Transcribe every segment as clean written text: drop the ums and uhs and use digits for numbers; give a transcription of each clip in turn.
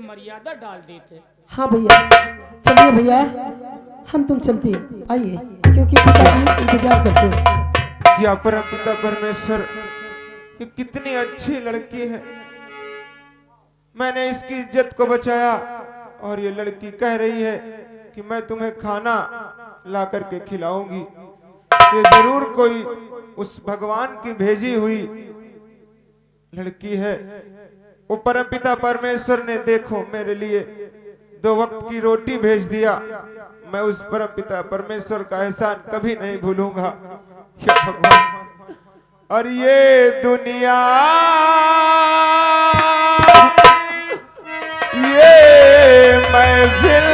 मर्यादा डाल देते। हाँ भैया, चलिए भैया, हम तुम चलते हैं, आइए, क्योंकि पिताजी इंतजार करते हैं। या परमपिता परमेश्वर, ये कितनी अच्छी लड़की है। मैंने इसकी इज्जत को बचाया और ये लड़की कह रही है कि मैं तुम्हें खाना ला करके खिलाऊंगी। ये जरूर कोई उस भगवान की भेजी हुई लड़की है। वो परमपिता परमेश्वर ने देखो मेरे लिए 2 वक्त की रोटी भेज दिया। मैं उस परमपिता परमेश्वर का एहसान कभी नहीं भूलूंगा। हे भगवान, और ये दुनिया, ये महफिल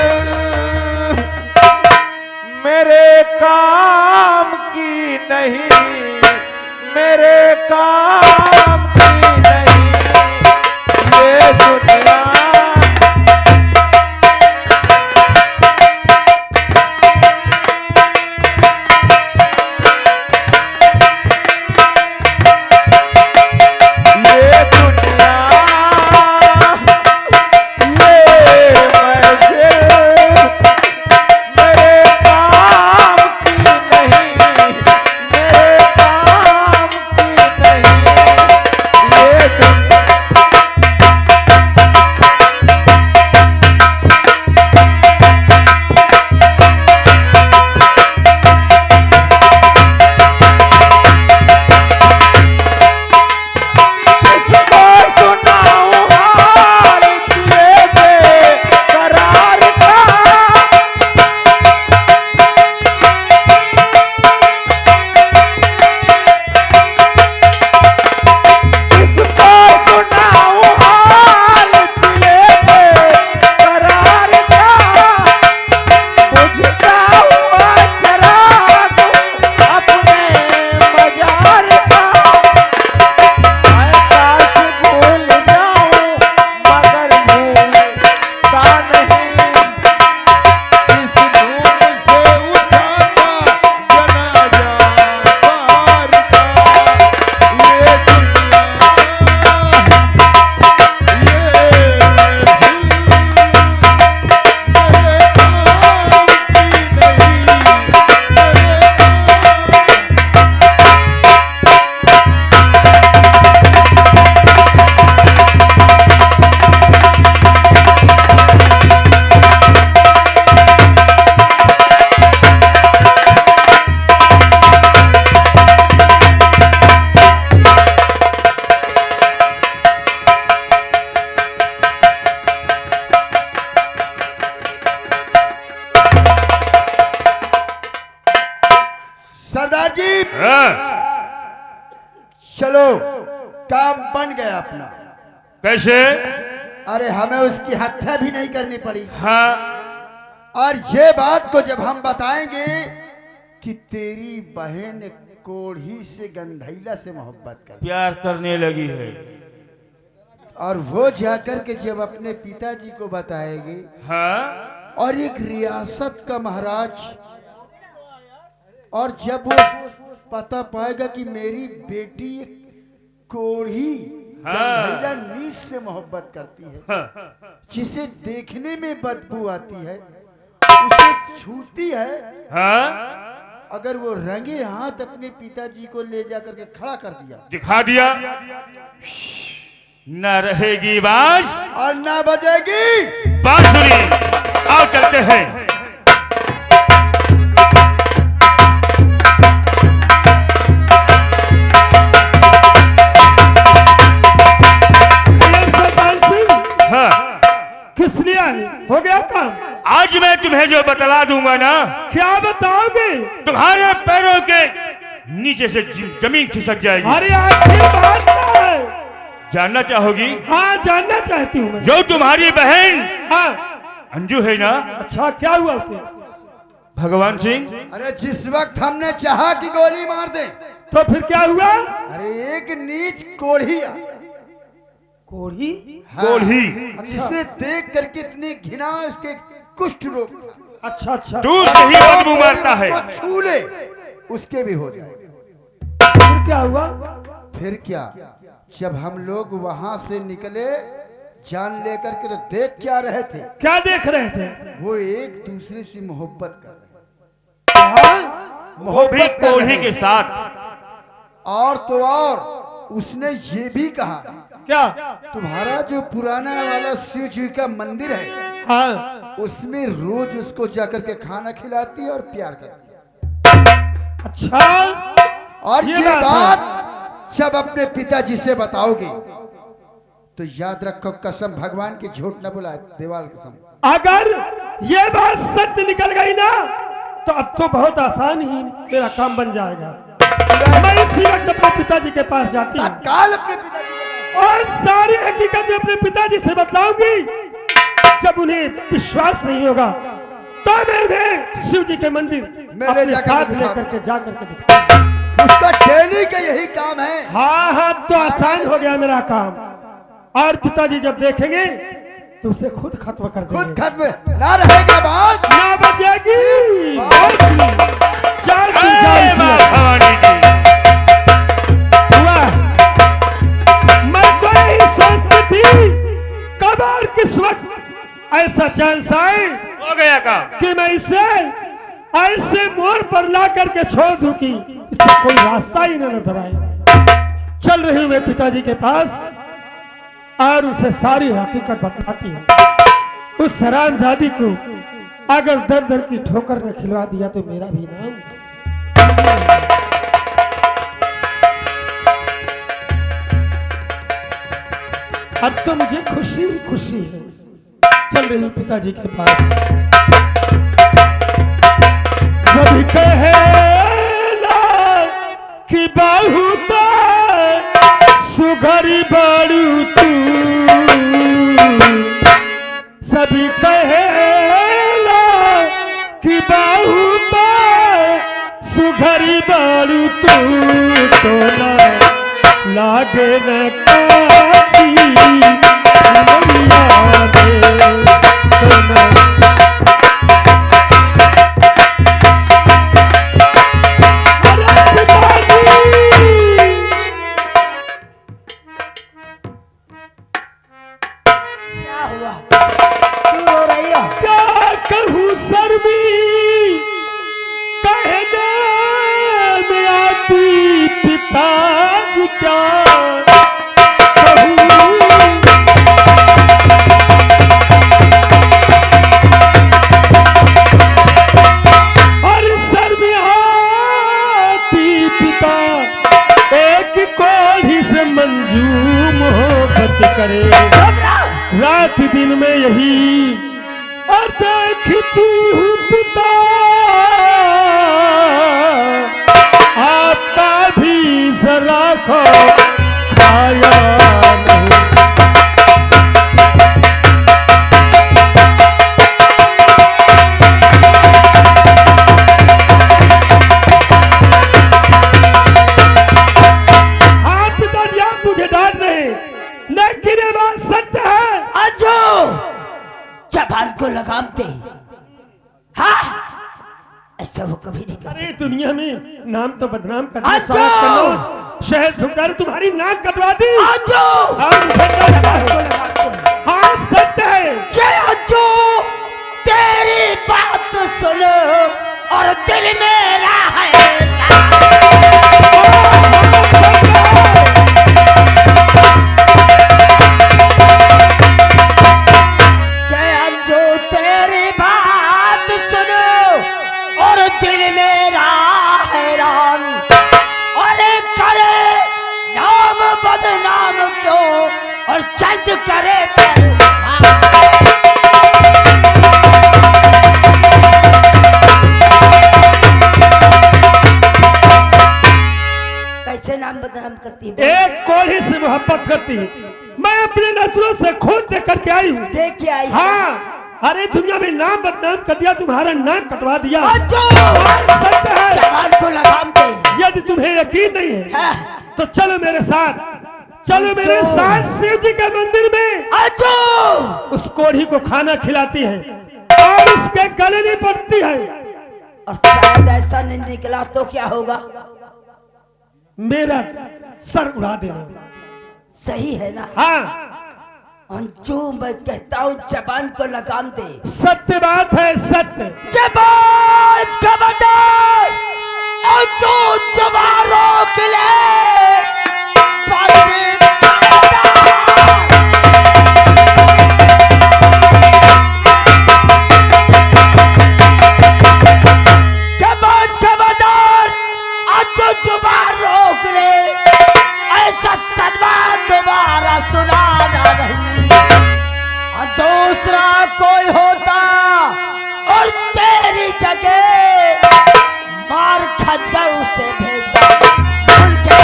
मेरे काम की नहीं, मेरे काम की नहीं, ये दुनिया। सरदार जी, चलो काम बन गया अपना। कैसे? अरे हमें उसकी हत्या भी नहीं करनी पड़ी। हाँ। और ये बात को जब हम बताएंगे कि तेरी बहन कोढ़ी से गंधैला से मोहब्बत कर प्यार करने लगी है, और वो जाकर के जब अपने पिताजी को बताएगी, हाँ, और एक रियासत का महाराज, और जब वो पता पाएगा कि मेरी बेटी कोढ़ी गंधैला नीच से मोहब्बत करती है, हाँ, जिसे देखने में बदबू आती है, उसे छूती है, हाँ, अगर वो रंगे हाथ अपने पिताजी को ले जाकर के खड़ा कर दिया, दिखा दिया, न रहेगी बांस और न बजेगी बांसुरी। आओ चलते हैं। किस लिए आए? हो गया काम? आज मैं तुम्हें जो बतला दूंगा ना। क्या बताओगे? तुम्हारे पैरों के नीचे से जमीन खिसक जाएगी। अरे आखिर बात क्या है? जानना चाहोगी? हाँ, जानना चाहती हूँ मैं। जो तुम्हारी बहन हाँ, अंजू है ना। अच्छा, क्या हुआ उसे? भगवान सिंह, अरे जिस वक्त हमने चाहा कि गोली मार दे, तो फिर क्या हुआ? अरे एक नीच कोढ़ी, कोढ़ी? कोढ़ी, जिसे देख करके इतनी घृणा, उसके कुष्ठ रोग, अच्छा अच्छा, दूर से ही बदबू मारता है, उसको छू ले उसके भी हो जाए। फिर क्या हुआ? फिर क्या, जब हम लोग वहां से निकले, जान लेकर के तो देख क्या रहे थे? क्या देख रहे थे? वो एक दूसरे से मोहब्बत कर रहे हाँ? वो भी मोहब्बत कर कोढ़ी रहे के थे। साथ। और तो और उसने ये भी कहा, क्या? तुम्हारा जो पुराना वाला शिव जी का मंदिर है, हाँ। उसमें रोज उसको जाकर के खाना खिलाती है और प्यार करती है। अच्छा, और ये ये बात बात जब अपने पिताजी से बताओगे तो याद रखो, कसम भगवान की झूठ न बुलाए, दीवार कसम। अगर ये बात सत्य निकल गई ना तो अब तो बहुत आसान ही मेरा काम बन जाएगा। मैं इसी वक्त अपने पिताजी के पास जाती हूँ तत्काल अपने पिताजी के पास। और सारी हकीकत में अपने पिताजी से बतलाऊंगी। जब उन्हें विश्वास नहीं होगा तो मैं उन्हें शिव जी के मंदिर मेरे अपने जाकर साथ दिखा- लेकर के जाकर के दिखाऊंगा। उसका डेली का यही काम है। हाँ हाँ, तो आसान हो गया मेरा काम। और पिताजी जब देखेंगे तो उसे खुद खत्म कर खुद देंगे। खत्म ना रहेगा बात। ना बचेगी। क्या की जय जाए मां इसमें? भवानी जी। हुआ? मैं तो यही सोचती थी कब और किस वक्त ऐसा चांस आए हो गया काम। कि मैं इसे ऐसे मोड़ पर ला करके छोड़ दूं कि इसका कोई रास्ता ही न नजर आए। चल रही हूं मैं पिताजी के पास और उसे सारी हकीकत बताती हूं। उस हरामजादी को अगर दर दर की ठोकर ने खिलवा दिया तो मेरा भी नाम। अब तो मुझे खुशी ही खुशी है। चल रही हूं पिताजी के पास। सभी कहेला कि बहुत सुघरी बड़ू तू, सभी कहेला कि बहुत सुघरी बड़ू तू, तो ना लागे न काची मैया रे, तो ना क्या कहूँ शर्मी कहने में आती पिताजी, क्या कहूँ। और शर्मी आती पिता एक कोढ़ी से मंजूम मोहब्बत करे, रात दिन में यही और देखती हूँ पिता आपका भी जरा खाया नहीं। हाँ पिताजी, आप मुझे डांट रहे हैं, लेकिन ये बात सत्य है। अजो जबान को लगाम दे। हाँ, ऐसा वो कभी नहीं कर अरे दुनिया में नाम तो बदनाम कर दिया, अच्छा! सारा कन्नौज शहर ठुकदार तुम्हारी नाक कटवा दी। अजो हाँ, मुझे डर जबान को है। लगाम दे। हाँ सत्य है। जय अजो, तेरी बात सुनो और दिल मेरा है जय अजो, तेरी बात सुनो और दिल मेरा हैरान, अरे करे नाम बदनाम क्यों और चंद करे पर कैसे नाम बदनाम करती है? एक कोढ़ी से मोहब्बत करती है। मैं अपने नजरों से खुद देख करके आई हूँ। देख के आई है। हाँ, अरे दुनिया में नाम बदनाम कर दिया, तुम्हारा नाक कटवा दिया। अजो, सत्य है। जबान को लगाम दे। यदि तुम्हें यकीन नहीं है हाँ। तो चलो मेरे साथ, चलो मेरे अजो। साथ शिव जी के मंदिर में। अजो, उस कोढ़ी को खाना खिलाती है और उसके गले नहीं पड़ती है। और शायद ऐसा नहीं निकला तो क्या होगा? मेरा सर उड़ा देना। सही है ना? हाँ, और जो मैं कहता हूँ जबान को लगाम दे। सत्य बात है, सत्य। जबान खबरदार और जो जबान रोक ले बाजी खबरदार और जो जबान रोक ले ऐसा सन्मान दोबारा सुनाना नहीं। और दूसरा कोई होता और तेरी जगह मार खंजर उसे भेजता भूल के।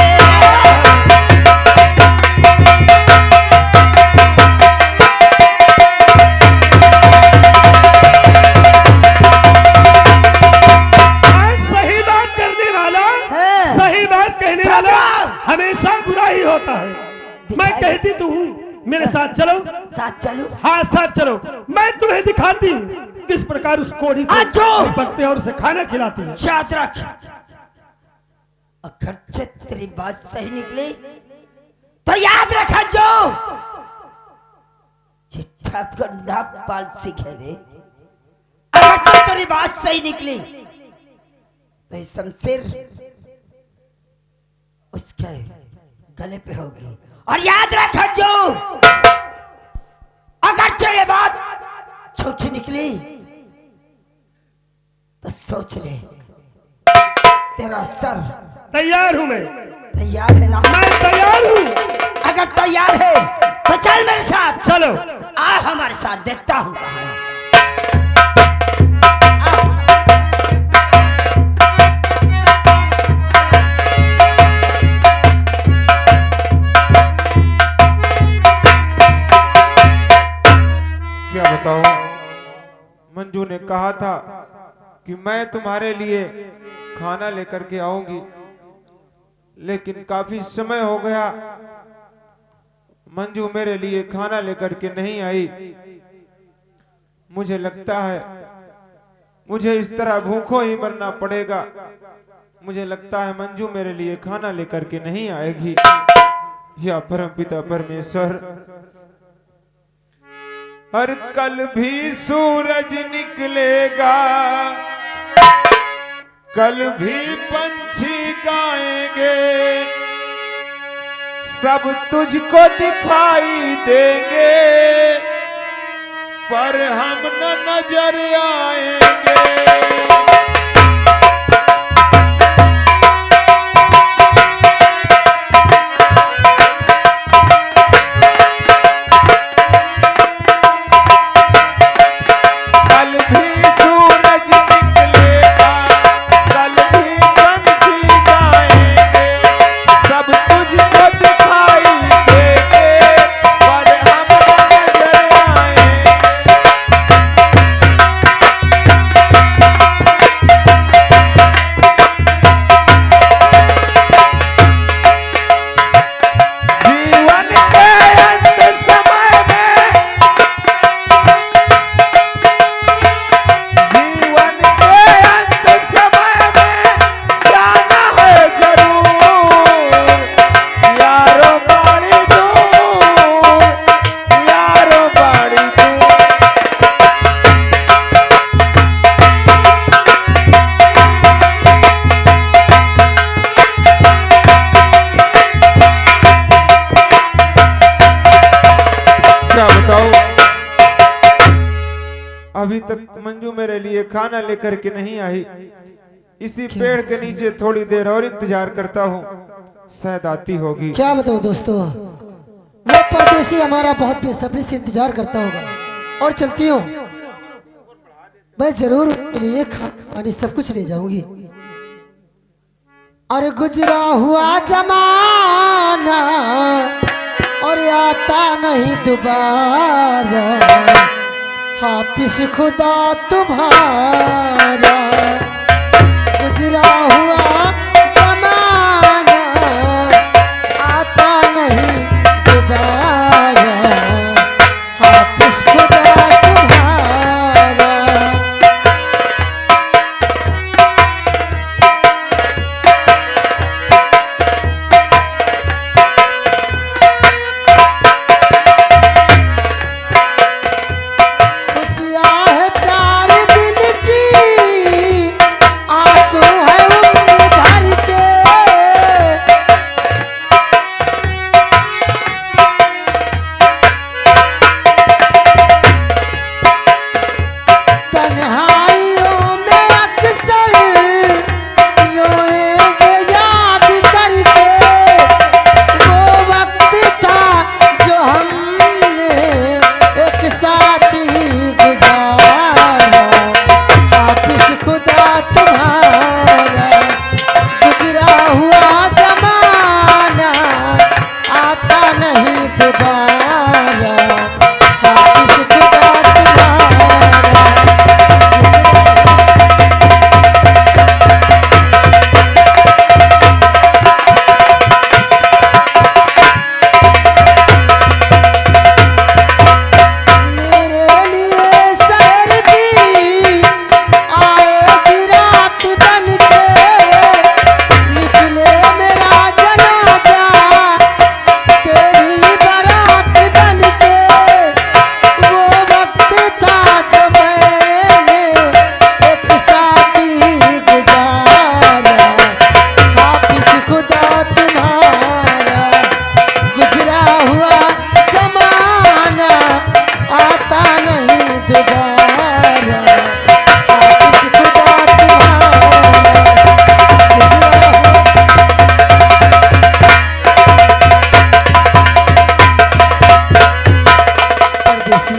सही बात करने वाला, सही बात कहने वाला हमेशा बुरा ही होता है। मैं कहती तो हूँ मेरे साथ चलो। साथ चलो। हाँ साथ चलो। मैं तुम्हें दिखाती हूँ किस प्रकार उस कोढ़ी से निपटते और उसे खाना खिलाती है। याद रख, अगर तेरी बात सही निकली तो याद रखा जो चिट्ठा को नागपाल सीखे रे। अगर तेरी बात सही निकली तो ये शमशीर उसके गले पे होगी। और याद रखा जो अगर ये बात झूठी निकली तो सोच ले तेरा सर। तैयार हूँ मैं। तैयार है ना? मैं तैयार हूँ। अगर तैयार है तो चल मेरे साथ। चलो आ हमारे साथ, देखता हूँ कहाँ है। क्या बताऊं, मंजू ने कहा था कि मैं तुम्हारे लिए खाना लेकर के आऊंगी, लेकिन काफी समय हो गया मंजू मेरे लिए खाना लेकर के नहीं आई। मुझे लगता है मुझे इस तरह भूखों ही मरना पड़ेगा। मुझे लगता है मंजू मेरे लिए खाना लेकर के नहीं आएगी। या परमपिता परमेश्वर, हर कल भी सूरज निकलेगा, कल भी पंछी गाएंगे, सब तुझको दिखाई देंगे, पर हम न नजर आएंगे। अभी तक मंजू मेरे लिए खाना लेकर के नहीं आई। इसी पेड़ के नीचे थोड़ी देर और इंतजार करता हूँ, शायद आती होगी। क्या बताऊं दोस्तों, वो परदेसी हमारा बहुत बेसब्री से इंतजार करता होगा। और चलती हूँ, मैं जरूर उनके लिए खाने सब कुछ ले जाऊंगी। अरे गुजरा हुआ जमाना और आता नहीं दोबारा, हाफिज खुदा तुम्हारा। गुजरा हुआ जमाना आता नहीं दोबारा, हाफिज खुदा तुम्हारा। दोबारा हाफिज खुदा तुम्हारा परदेसी,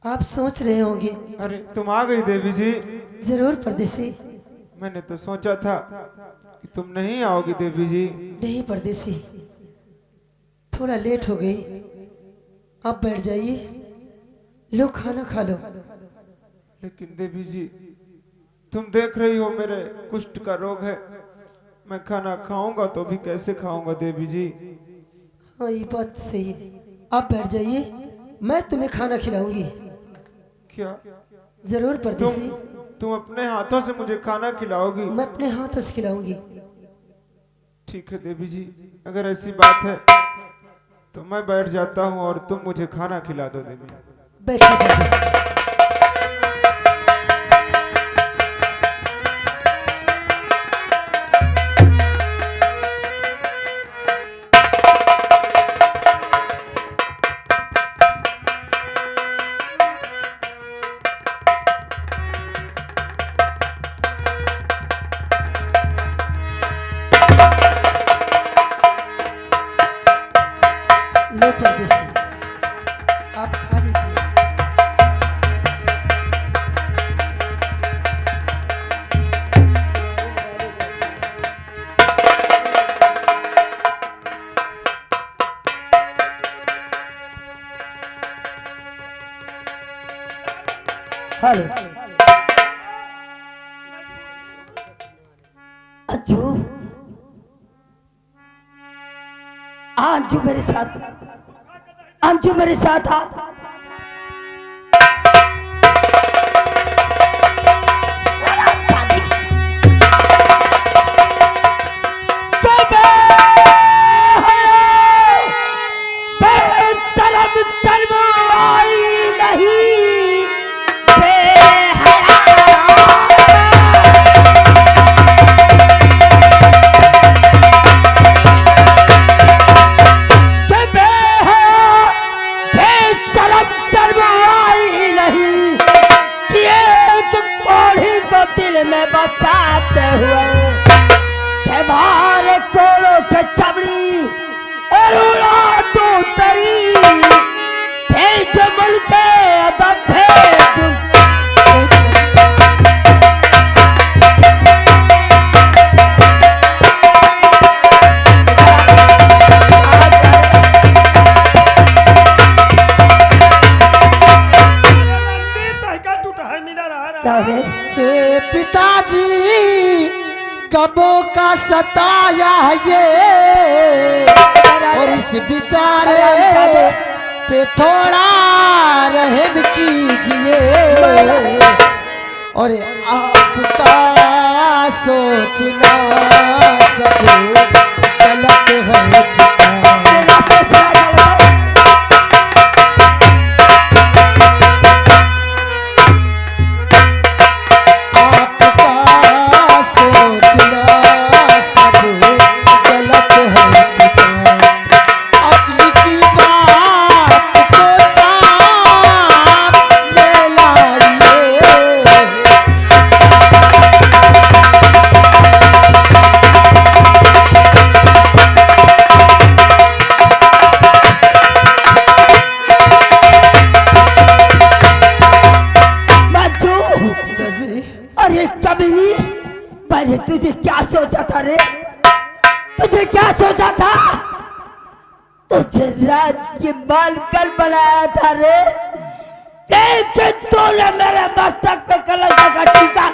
आप सोच रहे होंगे। अरे तुम आ गई देवी जी। जरूर परदेसी। मैंने तो सोचा था कि तुम नहीं आओगी देवी जी। नहीं परदेसी, थोड़ा लेट हो गई। आप बैठ जाइए, लो खाना खा लो। लेकिन देवी जी, तुम देख रही हो मेरे कुष्ठ का रोग है। मैं खाना खाऊंगा तो भी कैसे खाऊंगा देवी जी। हाँ ये बात सही है। आप बैठ जाइए, मैं तुम्हें खाना खिलाऊंगी। क्या जरूर परदेसी। तुम अपने हाथों से मुझे खाना खिलाओगी? मैं अपने हाथों से खिलाऊंगी। ठीक है देवी जी, अगर ऐसी बात है तो मैं बैठ जाता हूँ और तुम मुझे खाना खिला दो देवी। बैठो परदेसी। लो परदेसी, आप खा लीजिए। हेलो अंजू, अंजू मेरे साथ, अंजू मेरे साथ आ। पिताजी कबों का सताया ये, और इस बेचारे पे थोड़ा रहम कीजिए, और आपका सोचना सब गलत है पिता। तुझे क्या सोचा था रे? तुझे क्या सोचा था? तुझे राज की मालकिन बनाया था रे, लेकिन तूने मेरे मस्तक पे कलंक का टीका।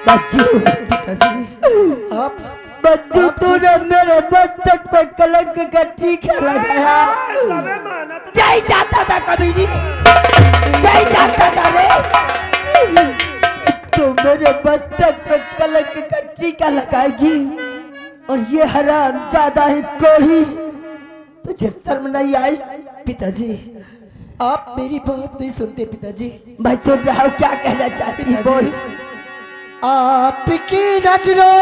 बच्चू, पिताजी आप, बच्चू तूने मेरे मस्तक पे कलंक का टीका लगाया। नहीं चाहता था कभी भी, नहीं चाहता था रे। तो मेरे मस्तक पे कलंक का टीका लगाएगी, और ये हराम ज्यादा ही कोढ़ी, तुझे शर्म नहीं आई? पिताजी आप मेरी बात नहीं सुनते। पिताजी मैं सुन रहा हूँ, क्या कहना चाहती है बोल। आपकी नजरों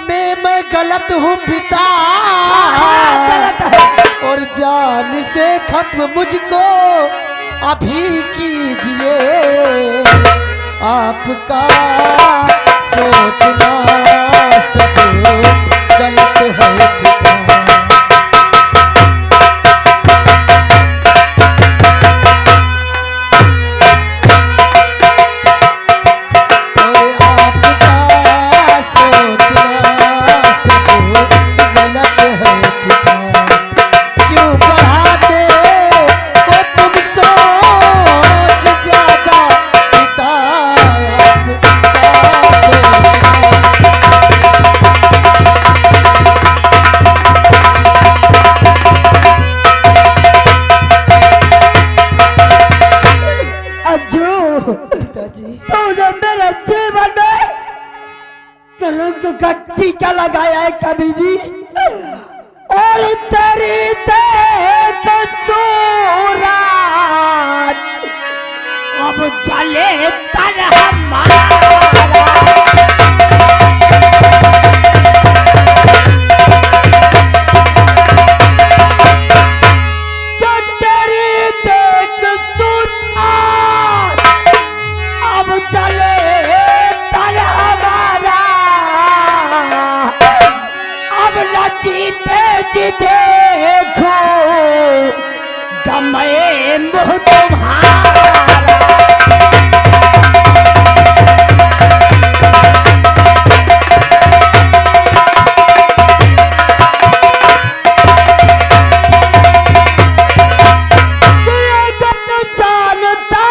में मैं गलत हूँ पिता, गलत है। खत्म मुझको अभी कीजिए, आपका सोचना सब गलत है पिता। का टीका लगाया है कबीरी, और तेरी देख सूरत अब चले तर हमारा। जी देखो गमे मुँह तुम्हारा। जानता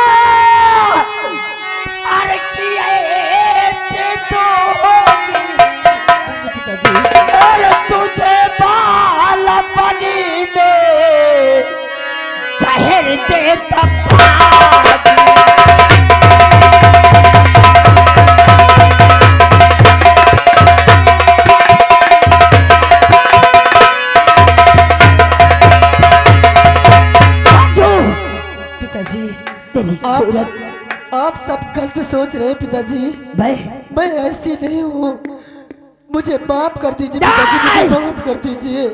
अरे तुझे पानी में जहर देता पिताजी, आप सब गलत सोच रहे हैं पिताजी। मैं ऐसी नहीं हूँ, मुझे माफ कर दीजिए पिताजी, मुझे माफ कर दीजिए।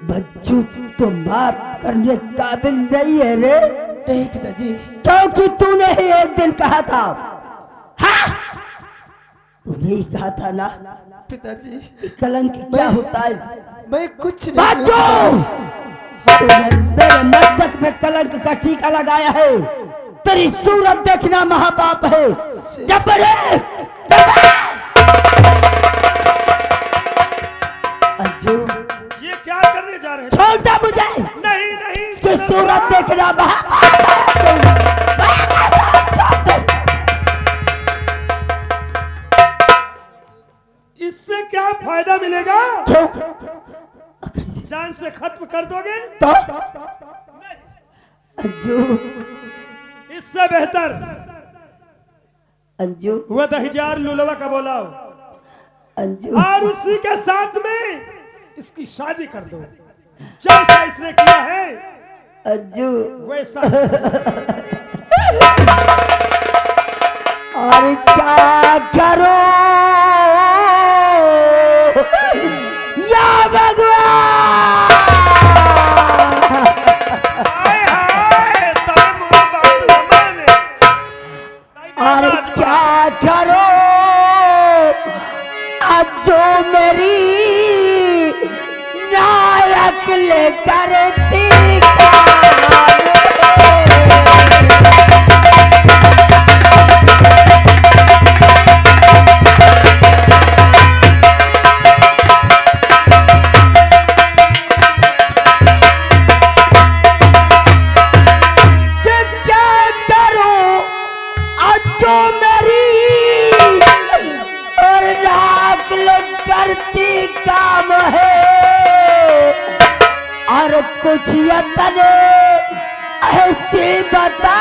बच्चू तो माफ करने काबिल नहीं है रे। नहीं पिताजी, क्योंकि तूने ही एक दिन कहा था, हाँ तूने ही कहा था ना पिताजी कलंक क्या होता है। मैं कुछ नहीं हूँ तूने मेरे मस्तक में कलंक का टीका लगाया है। तेरी सूरत देखना महापाप है। अंजू, ये क्या करने जा रहे हैं? छोड़ दे मुझे। नहीं नहीं, इसकी सूरत देखना महापाप है। इससे क्या फायदा मिलेगा? क्यों? जान से खत्म कर दोगे तो अंजू, इससे बेहतर अंजू हुआ था हजार लुलवा का बोलाओ अंजू, और उसी के साथ में इसकी शादी कर दो, जैसा इसने किया है अंजू वैसा। और क्या करो या भगवान। हाय हाय, तारे मोर बात न माने। और क्या करो आज जो मेरी नायक लेकर टीका। काम है और कुछ यतने ऐसी बता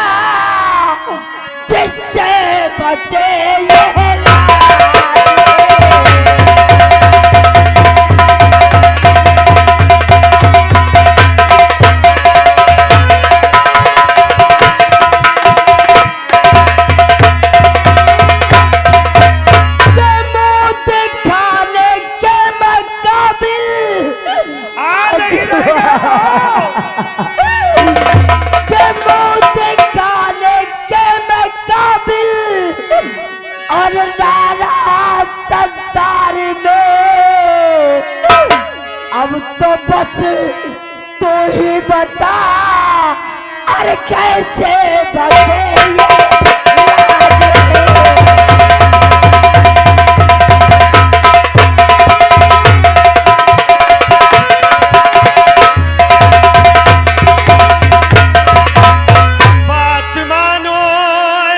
जिससे बचे ये तू ही बता अरे कैसे बचे ये बात मानो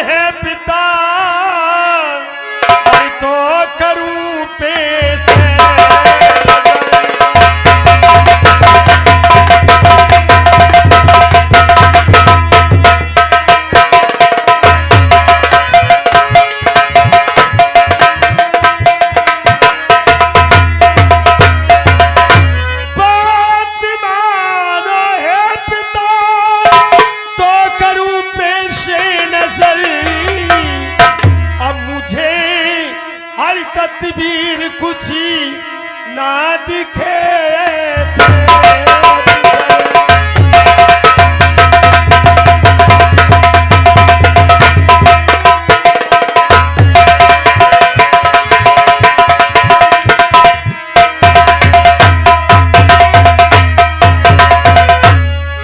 है पिता और तो करूं पेश तदबीर कुछ ना दिखे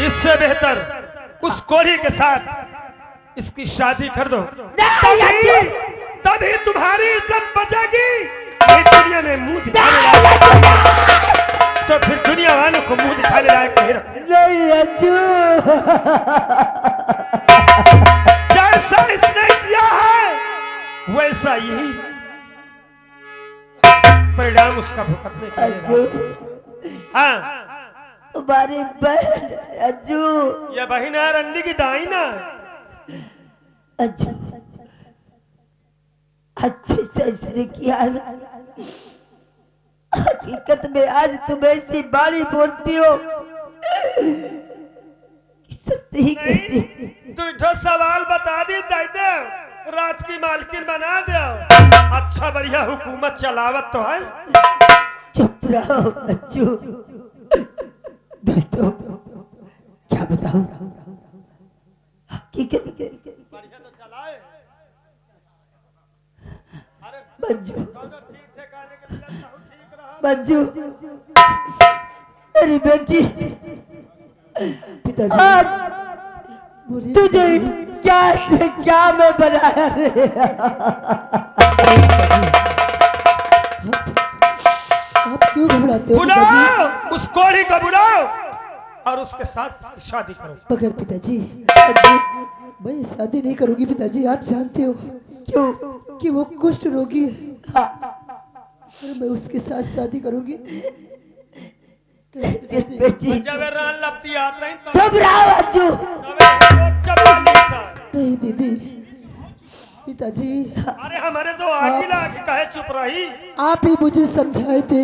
इससे बेहतर उस कोढ़ी के साथ इसकी शादी कर दो तभी तुम्हारी इज्जत बचेगी। नहीं दुनिया में मुंह दिखाने लायक तो फिर दुनिया वालों को मुंह दिखाने लायक नहीं रखो। नहीं अज्जू जैसा इसने किया है वैसा यही परिणाम उसका भुगतने के लिए। हाँ तुम्हारी बहन अज्जू ये बहन है रंडी की डाइना। अज्जू अच्छे से इसने किया हकीकत में आज तुम ऐसी बारी बोलती हो सत्य ही कहती। तू जो सवाल बता दी दाइदे राज की मालकिन बना दो। अच्छा बढ़िया हुकूमत चलावत तो है। चुप रहो अज्जू। दोस्तों क्या बताऊं हकीकत बढ़िया तो चलाए। मंजू मंजू मेरी बेटी पिताजी आज बोलिए तुझे पिताजी। क्या से क्या मैं बनाया रे। आप क्यों घबराते हो पिताजी? बुलाओ उस कोढ़ी को बुलाओ और उसके साथ इसकी शादी करो। मगर पिताजी मैं शादी नहीं करूंगी पिताजी। आप जानते हो क्यों कि वो कुष्ठ रोगी है और मैं उसके साथ शादी करूंगी। बेटी जब रान लपटी आत रही चुप रहो अज्जू। नहीं दीदी पिताजी अरे हमारे तो आगे लाके कहे चुप रही। आप ही मुझे समझाए थे